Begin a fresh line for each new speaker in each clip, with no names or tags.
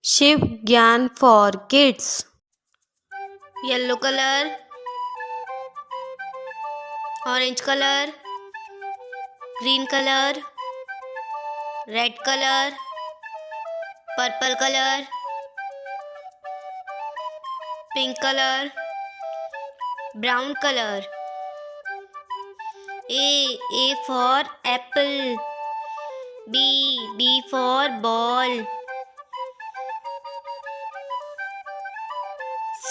Shiv Gyan for kids. Yellow color, orange color, green color, red color, purple color, pink color, brown color. A for apple. B for ball.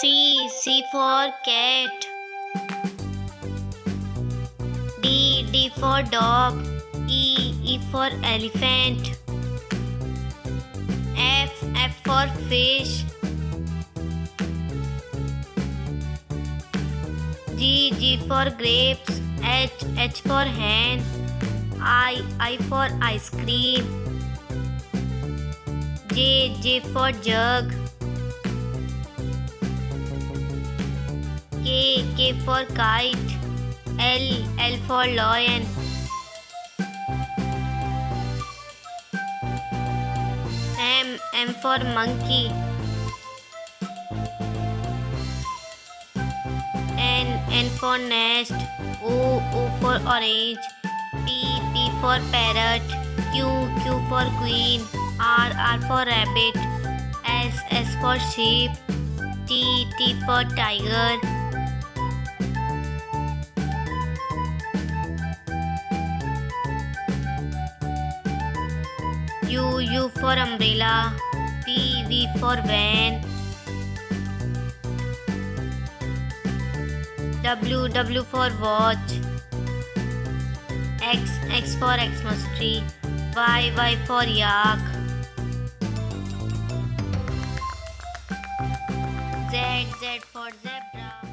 C for cat. D for dog. E for elephant. F for fish. G for grapes. H for hen. I for ice cream. J for jug. K for kite. L for lion. M for monkey. N for nest. O for orange. P for parrot. Q for queen. R for rabbit. S for sheep. T for tiger. U for umbrella. V for van. W for watch. X for Xmas tree. Y for yak. Z for zebra.